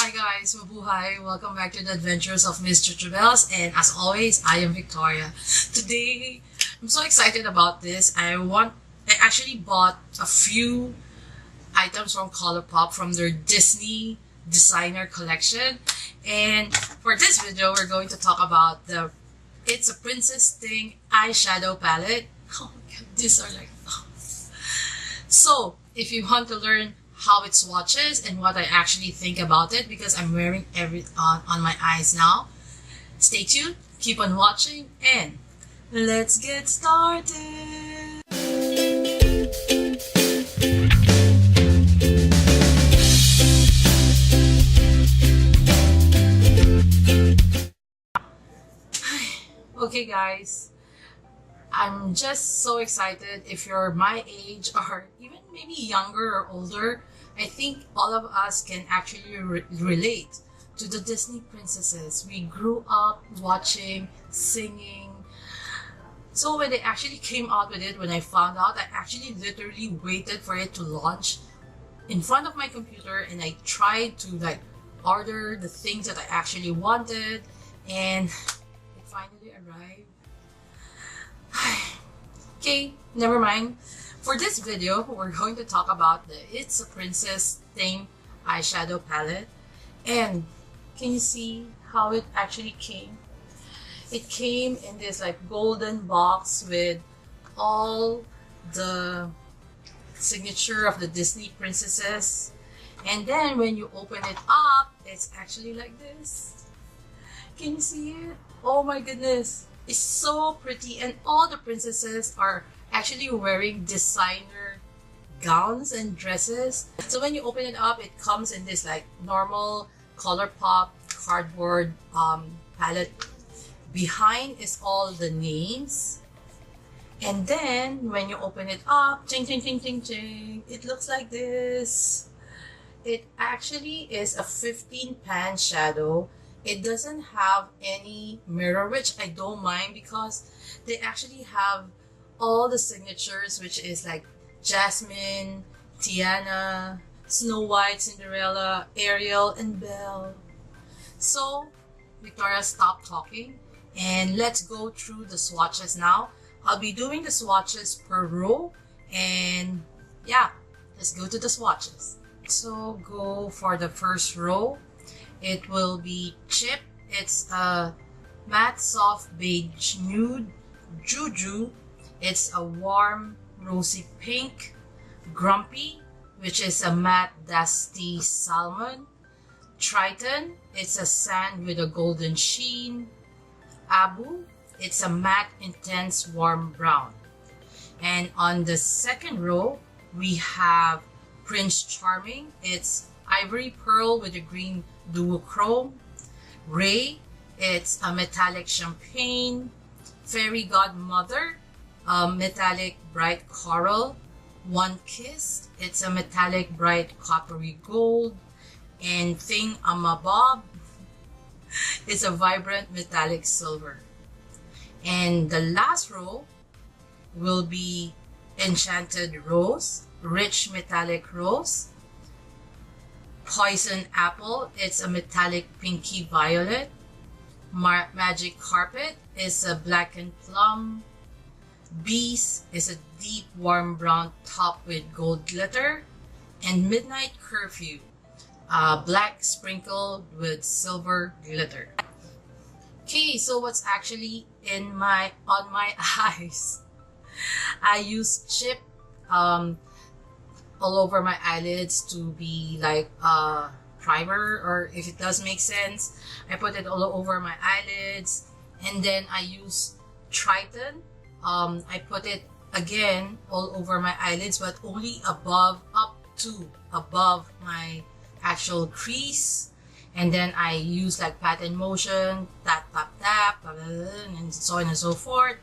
Hi guys, mabuhay! Welcome back to the Adventures of Miss Chuchubells, and as always, I am Victoria. Today, I'm so excited about this. I actually bought a few items from Colourpop from their Disney designer collection, and for this video, we're going to talk about the It's a Princess Thing eyeshadow palette. Oh my god, these are like... So, if you want to learn how it swatches and what I actually think about it, because I'm wearing on my eyes now, stay tuned, keep on watching, and let's get started. Okay guys, I'm just so excited. If you're my age or even maybe younger or older, I think all of us can actually relate to the Disney princesses. We grew up watching, singing. So when they actually came out with it, when I found out, I actually literally waited for it to launch in front of my computer, and I tried to order the things that I actually wanted, and it finally arrived. Okay, never mind. For this video, we're going to talk about the It's a Princess Thing eyeshadow palette. And can you see how it actually came? It came in this golden box with all the signature of the Disney princesses. And then when you open it up, it's actually like this. Can you see it? Oh my goodness. It's so pretty, and all the princesses are actually wearing designer gowns and dresses. So when you open it up, it comes in this normal Colourpop cardboard palette. Behind is all the names, and then when you open it up, ching ching ching ching ching, it looks like this. It actually is a 15 pan shadow. It doesn't have any mirror, which I don't mind because they actually have all the signatures, which is Jasmine, Tiana, Snow White, Cinderella, Ariel, and Belle. So, Victoria, stop talking and let's go through the swatches now. I'll be doing the swatches per row, and yeah, let's go to the swatches. So, go for the first row. It will be Chip. It's a matte soft beige nude. Juju. It's a warm rosy pink. Grumpy, which is a matte dusty salmon. Triton. It's a sand with a golden sheen. Abu. It's a matte intense warm brown. And on the second row, we have Prince Charming. It's ivory pearl with a green duochrome. Ray, it's a metallic champagne. Fairy Godmother, metallic bright coral. One Kiss, it's a metallic bright coppery gold. And Thing Amabob, it's a vibrant metallic silver. And the last row will be Enchanted Rose, rich metallic rose. Poison Apple, it's a metallic pinky violet. Magic Carpet is a blackened plum. Bees is a deep warm brown top with gold glitter. And Midnight Curfew, black sprinkled with silver glitter. Okay, so what's actually on my eyes? I use Chip all over my eyelids to be like a primer, or if it does make sense, I put it all over my eyelids. And then I use Triton. I put it again all over my eyelids, but only up to above my actual crease. And then I use pat and motion, tap tap tap, and so on and so forth.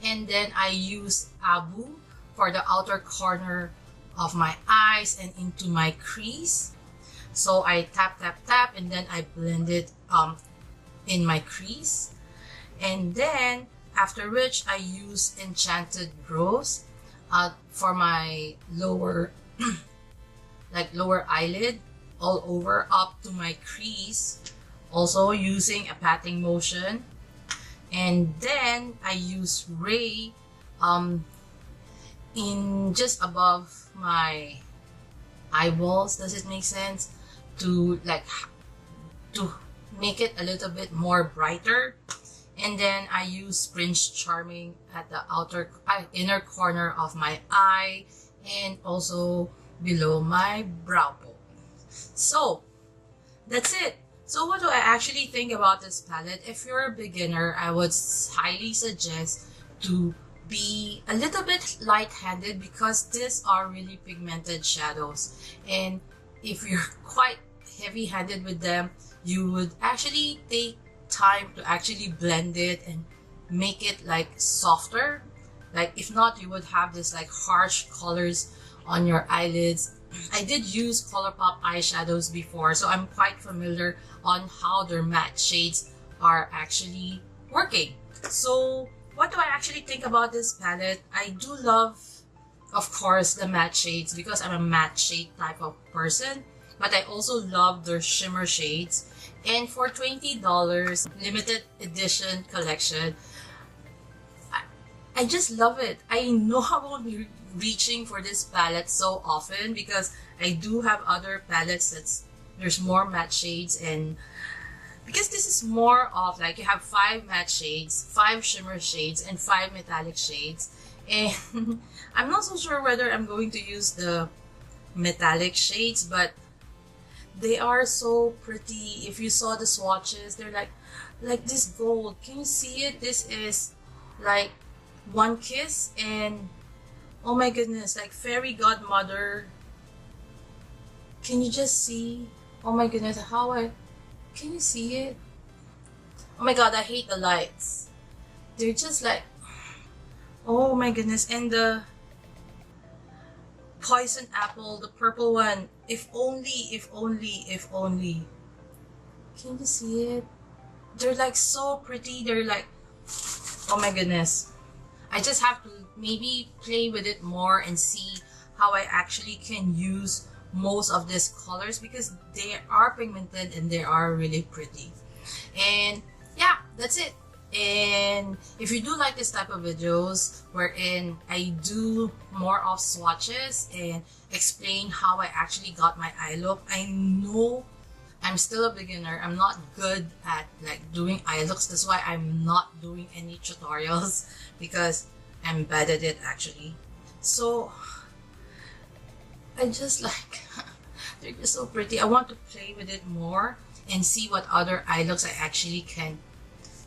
And then I use Abu for the outer corner of my eyes and into my crease. So I tap tap tap, and then I blend it in my crease. And then after which I use Enchanted Rose for my lower lower eyelid all over up to my crease, also using a patting motion. And then I use Ray in just above my eyeballs. Does it make sense? To make it a little bit more brighter. And then I use Prince Charming at the inner corner of my eye and also below my brow bone. So that's it. So what do I actually think about this palette? If you're a beginner, I would highly suggest to be a little bit light-handed because these are really pigmented shadows. And if you're quite heavy-handed with them, you would actually take time to actually blend it and make it like softer. Like if not, you would have this like harsh colors on your eyelids. I did use Colourpop eyeshadows before, so I'm quite familiar on how their matte shades are actually working. So what do I actually think about this palette? I do love, of course, the matte shades because I'm a matte shade type of person, but I also love their shimmer shades. And for $20, limited edition collection, I just love it. I know I won't be reaching for this palette so often because I do have other palettes there's more matte shades, and because this is more of like you have 5 matte shades, 5 shimmer shades, and 5 metallic shades. And I'm not so sure whether I'm going to use the metallic shades, but they are so pretty. If you saw the swatches, they're like this gold. Can you see it? This is like One Kiss, and oh my goodness, like fairy godmother. Can you just see? Oh my goodness, can you see it? Oh my god, I hate the lights. They're just like, oh my goodness. And the poison apple, the purple one, if only. Can you see it? They're like so pretty. They're like, oh my goodness. I just have to maybe play with it more and see how I actually can use most of these colors because they are pigmented and they are really pretty. And yeah, that's it. And if you do like this type of videos wherein I do more of swatches and explain how I actually got my eye look, I know I'm still a beginner. I'm not good at like doing eye looks. That's why I'm not doing any tutorials because I'm bad at it actually. So I just like, they're just so pretty. I want to play with it more and see what other eye looks I actually can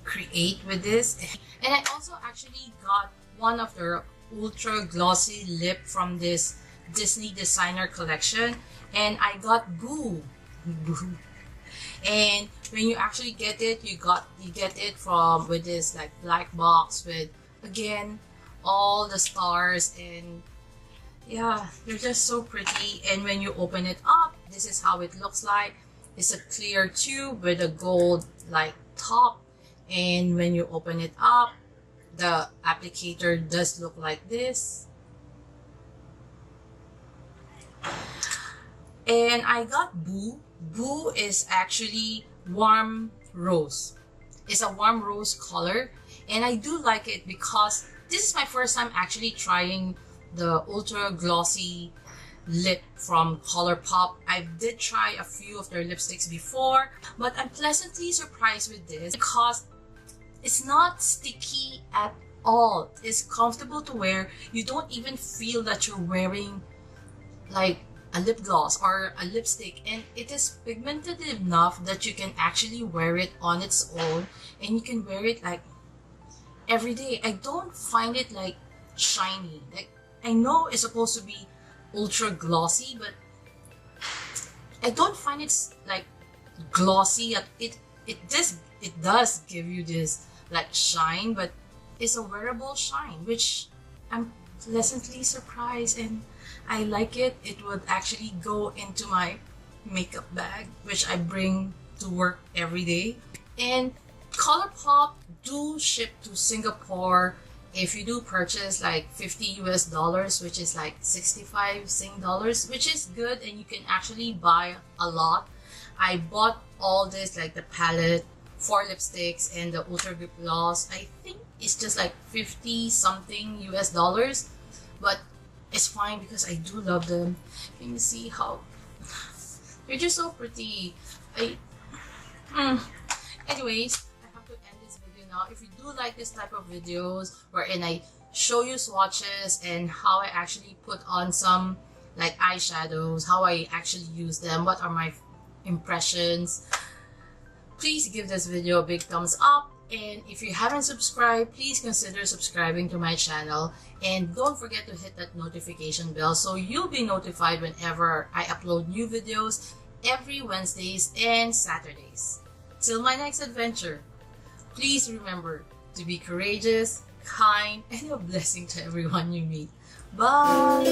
create with this. And I also actually got one of their Ultra Glossy Lip from this Disney designer collection, and I got Boo. And when you actually get it, you get it from with this like black box with again all the stars, and yeah, they're just so pretty. And when you open it up, this is how it looks like. It's a clear tube with a gold like top, and when you open it up, the applicator does look like this. And I got Boo. Boo is actually warm rose. It's a warm rose color, and I do like it because this is my first time actually trying the Ultra Glossy Lip from Colourpop. I did try a few of their lipsticks before, but I'm pleasantly surprised with this because it's not sticky at all. It's comfortable to wear. You don't even feel that you're wearing like a lip gloss or a lipstick, and it is pigmented enough that you can actually wear it on its own, and you can wear it like every day. I don't find it like shiny. Like I know it's supposed to be ultra glossy, but I don't find it's like glossy. It does give you this like shine, but it's a wearable shine, which I'm pleasantly surprised, and I like it. It would actually go into my makeup bag, which I bring to work every day. And Colourpop do ship to Singapore if you do purchase like $50 US, which is like 65 Sing dollars, which is good, and you can actually buy a lot. I bought all this, like the palette, 4 lipsticks, and the Ultra Grip Gloss. I think it's just like 50 something US, but it's fine because I do love them. Can you see how they're just so pretty? Anyways, I have to end this video now. If you do like this type of videos wherein I show you swatches and how I actually put on some like eyeshadows, how I actually use them, what are my impressions, please give this video a big thumbs up. And if you haven't subscribed, please consider subscribing to my channel, and don't forget to hit that notification bell so you'll be notified whenever I upload new videos every Wednesdays and Saturdays. Till my next adventure, please remember to be courageous, kind, and a blessing to everyone you meet. Bye!